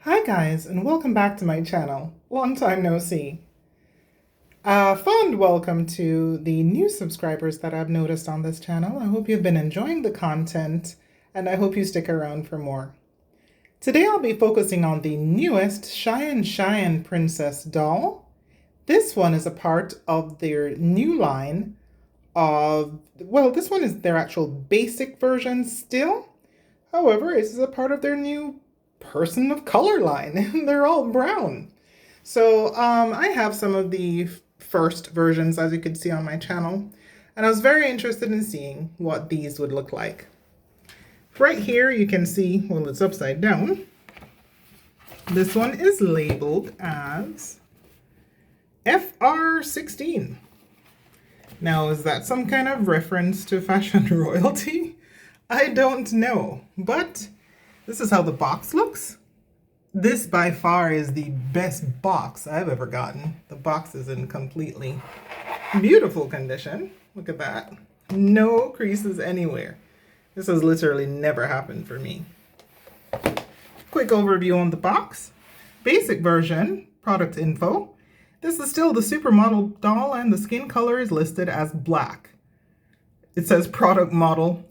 Hi guys, and welcome back to my channel. Long time no see. A fond welcome to the new subscribers that I've noticed on this channel. I hope you've been enjoying the content, and I hope you stick around for more. Today I'll be focusing on the newest Xian Xian Princess doll. This one is a part of their new line of, well, this one is their actual basic version still. However, this is a part of their new person of color line. They're all brown. So I have some of the first versions, as you can see on my channel, and I was very interested in seeing what these would look like. Right here you can see, well, it's upside down. This one is labeled as FR16. Now, is that some kind of reference to fashion royalty? I don't know, but this is how the box looks. This by far is the best box I've ever gotten. The box is in completely beautiful condition. Look at that. No creases anywhere. This has literally never happened for me. Quick overview on the box. Basic version, product info. This is still the supermodel doll and the skin color is listed as black. It says product model.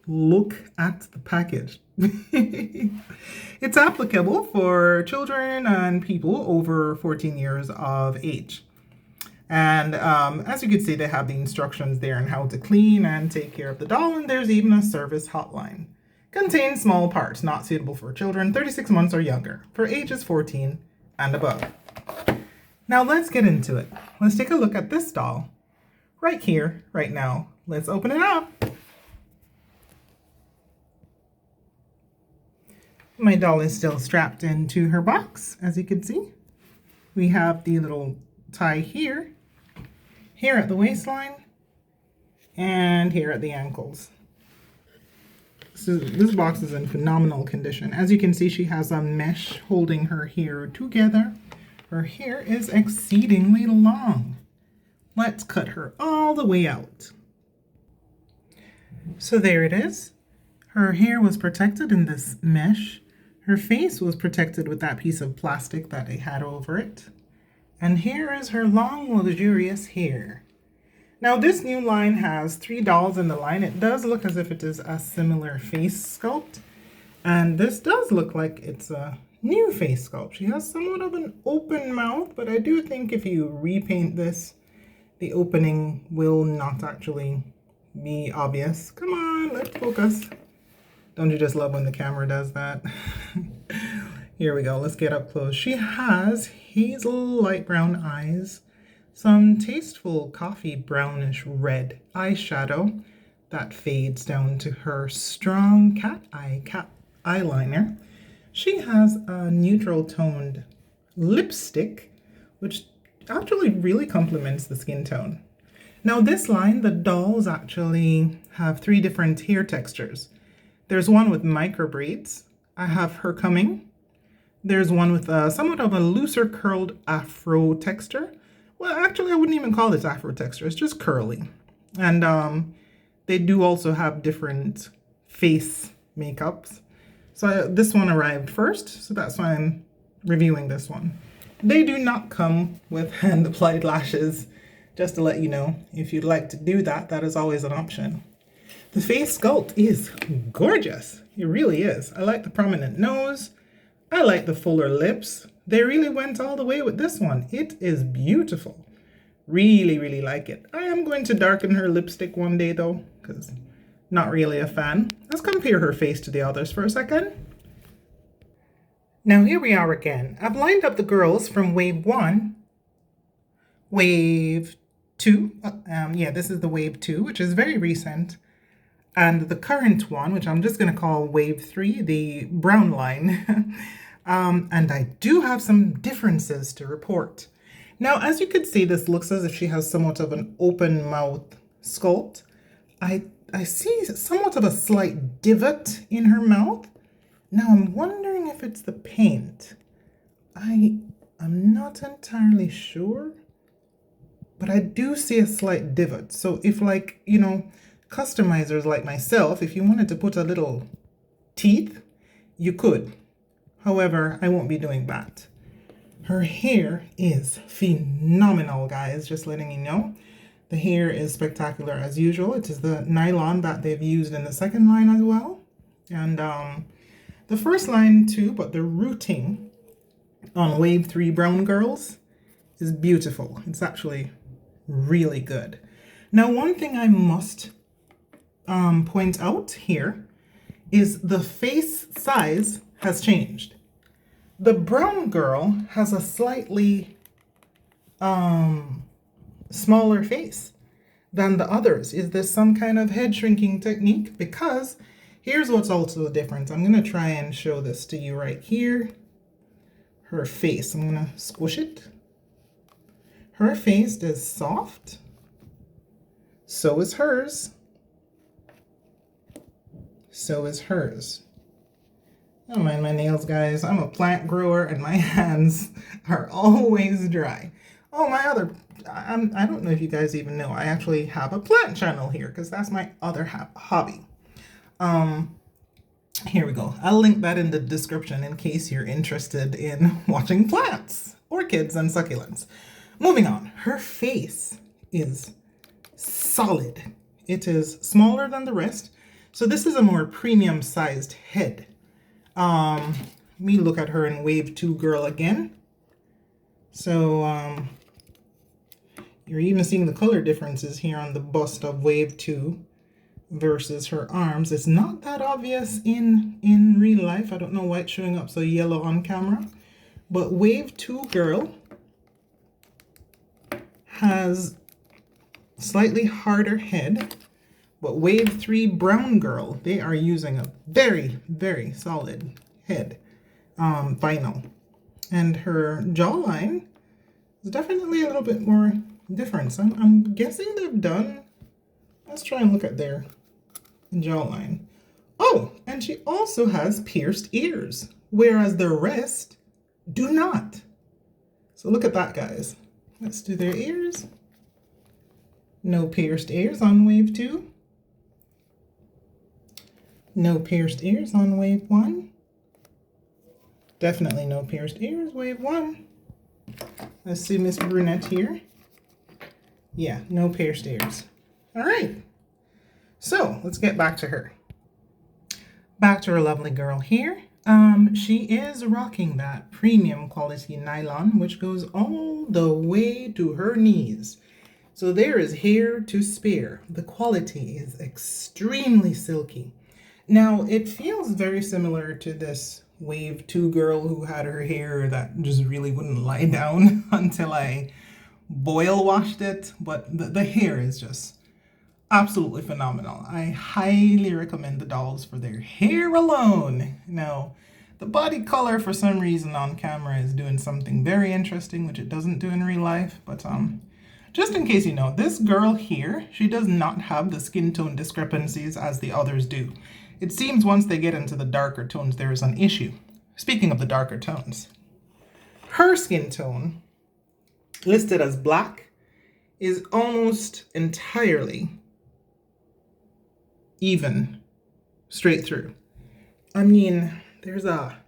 Look at the package. It's applicable for children and people over 14 years of age. And as you can see, they have the instructions there on how to clean and take care of the doll, and there's even a service hotline. Contains small parts, not suitable for children 36 months or younger, for ages 14 and above. Now let's get into it. Let's take a look at this doll right here, right now. Let's open it up. My doll is still strapped into her box, as you can see. We have the little tie here at the waistline, and here at the ankles. So this box is in phenomenal condition. As you can see, she has a mesh holding her hair together. Her hair is exceedingly long. Let's cut her all the way out. So there it is. Her hair was protected in this mesh. Her face was protected with that piece of plastic that they had over it. And here is her long, luxurious hair. Now this new line has 3 dolls in the line. It does look as if it is a similar face sculpt. And this does look like it's a new face sculpt. She has somewhat of an open mouth, but I do think if you repaint this, the opening will not actually be obvious. Come on, let's focus. Don't you just love when the camera does that? Here we go. Let's get up close. She has hazel light brown eyes, some tasteful coffee brownish red eyeshadow that fades down to her strong cat eyeliner. She has a neutral toned lipstick, which actually really complements the skin tone. Now this line, the dolls actually have 3 different hair textures. There's one with micro braids. I have her coming. There's one with somewhat of a looser curled afro texture. Well, actually, I wouldn't even call this afro texture. It's just curly. And they do also have different face makeups. So this one arrived first, so that's why I'm reviewing this one. They do not come with hand-applied lashes. Just to let you know, if you'd like to do that, that is always an option. The face sculpt is gorgeous. It really is. I like the prominent nose. I like the fuller lips. They really went all the way with this one. It is beautiful. Really, really like it. I am going to darken her lipstick one day though, because not really a fan. Let's compare her face to the others for a second. Now here we are again. I've lined up the girls from wave 1, wave 2. Yeah, this is the wave 2, which is very recent. And the current one, which I'm just going to call wave 3, the brown line. And I do have some differences to report. Now, as you can see, this looks as if she has somewhat of an open mouth sculpt. I see somewhat of a slight divot in her mouth. Now, I'm wondering if it's the paint. I'm not entirely sure, but I do see a slight divot. So if, like, you know, customizers like myself, if you wanted to put a little teeth, you could. However, I won't be doing that. Her hair is phenomenal, guys, just letting you know. The hair is spectacular as usual. It is the nylon that they've used in the second line as well. And the first line too, but the rooting on Wave 3 Brown Girls is beautiful. It's actually really good. Now, one thing I must point out here is the face size has changed. The brown girl has a slightly smaller face than the others. Is this some kind of head shrinking technique? Because here's what's also the difference. I'm going to try and show this to you right here. Her face, I'm going to squish it. Her face is soft. So is hers. So is hers. I don't mind my nails, guys. I'm a plant grower and my hands are always dry. Oh, my other, I don't know if you guys even know, I actually have a plant channel here because that's my other hobby. Here we go. I'll link that in the description in case you're interested in watching plants, orchids, and succulents. Moving on, her face is solid. It is smaller than the rest. So this is a more premium sized head. Me look at her in Wave 2 Girl again. So you're even seeing the color differences here on the bust of Wave 2 versus her arms. It's not that obvious in real life. I don't know why it's showing up so yellow on camera. But Wave 2 Girl has slightly harder head. But Wave 3 Brown Girl, they are using a very, very solid head vinyl. And her jawline is definitely a little bit more different. So I'm guessing they've done, let's try and look at their jawline. Oh, and she also has pierced ears, whereas the rest do not. So look at that, guys. Let's do their ears. No pierced ears on Wave 2. No pierced ears on Wave 1. Definitely no pierced ears, Wave 1. Let's see Miss Brunette here. Yeah, no pierced ears. All right. So let's get back to her. Back to her lovely girl here. She is rocking that premium quality nylon, which goes all the way to her knees. So there is hair to spare. The quality is extremely silky. Now, it feels very similar to this Wave 2 girl who had her hair that just really wouldn't lie down until I boil washed it. But the hair is just absolutely phenomenal. I highly recommend the dolls for their hair alone. Now, the body color for some reason on camera is doing something very interesting, which it doesn't do in real life. But just in case you know, this girl here, she does not have the skin tone discrepancies as the others do. It seems once they get into the darker tones, there is an issue. Speaking of the darker tones, her skin tone, listed as black, is almost entirely even straight through. I mean, there's a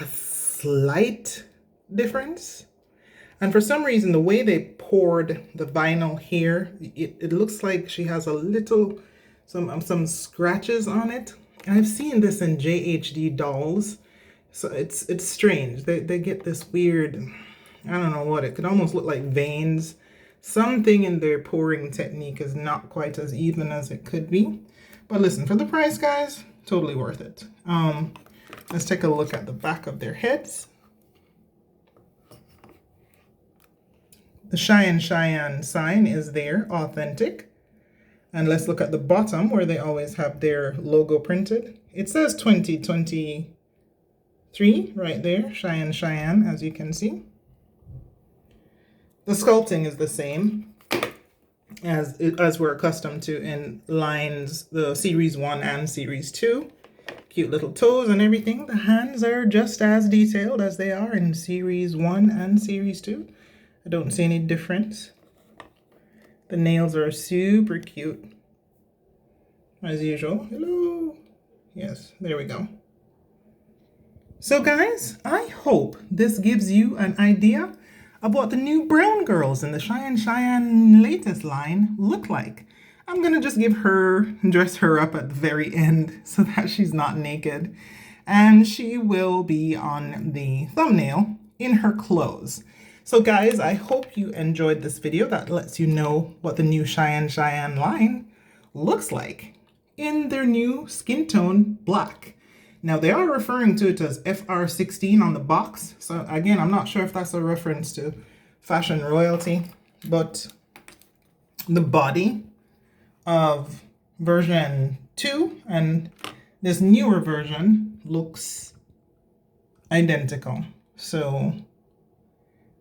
slight difference. And for some reason, the way they poured the vinyl here, it looks like she has a little, some scratches on it. I've seen this in JHD dolls. So it's strange. They get this weird, I don't know what, it could almost look like veins. Something in their pouring technique is not quite as even as it could be. But listen, for the price, guys, totally worth it. Let's take a look at the back of their heads. The Xian Xian sign is there, authentic. And let's look at the bottom where they always have their logo printed. It says 2023 right there, Xian Xian, as you can see. The sculpting is the same as we're accustomed to in lines, the Series 1 and Series 2. Cute little toes and everything. The hands are just as detailed as they are in Series 1 and Series 2. I don't see any difference. The nails are super cute, as usual. Hello. Yes, there we go. So guys, I hope this gives you an idea of what the new brown girls in the Xian Xian latest line look like. I'm gonna just dress her up at the very end so that she's not naked. And she will be on the thumbnail in her clothes. So guys, I hope you enjoyed this video that lets you know what the new Xian Xian line looks like in their new skin tone black. Now they are referring to it as FR16 on the box. So again, I'm not sure if that's a reference to fashion royalty, but the body of version 2 and this newer version looks identical. So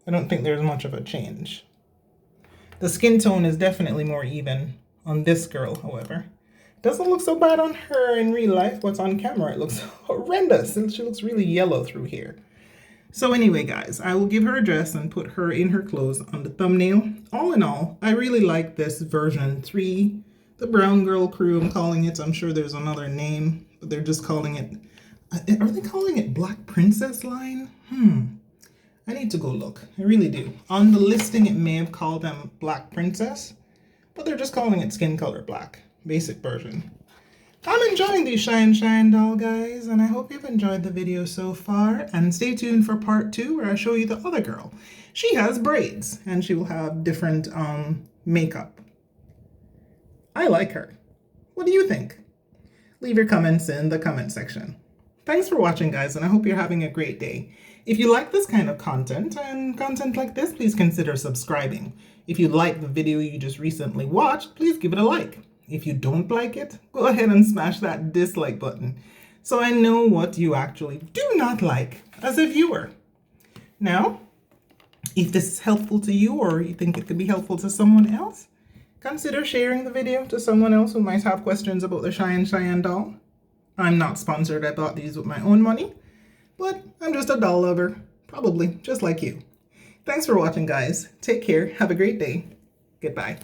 I don't think there's much of a change. The skin tone is definitely more even on this girl, however. Doesn't look so bad on her in real life, but on camera it looks horrendous. And she looks really yellow through here. So anyway, guys, I will give her a dress and put her in her clothes on the thumbnail. All in all, I really like this version 3. The Brown Girl Crew, I'm calling it. I'm sure there's another name, but they're just calling it... Are they calling it Black Princess line? I need to go look. I really do. On the listing, it may have called them Black Princess, but they're just calling it Skin Color Black. Basic version. I'm enjoying these Xian Xian doll, guys, and I hope you've enjoyed the video so far. And stay tuned for part 2 where I show you the other girl. She has braids and she will have different makeup. I like her. What do you think? Leave your comments in the comment section. Thanks for watching, guys, and I hope you're having a great day. If you like this kind of content and content like this, please consider subscribing. If you like the video you just recently watched, please give it a like. If you don't like it, go ahead and smash that dislike button so I know what you actually do not like as a viewer. Now, if this is helpful to you or you think it could be helpful to someone else, consider sharing the video to someone else who might have questions about the Xian Xian doll. I'm not sponsored. I bought these with my own money, but I'm just a doll lover, probably just like you. Thanks for watching, guys. Take care. Have a great day. Goodbye.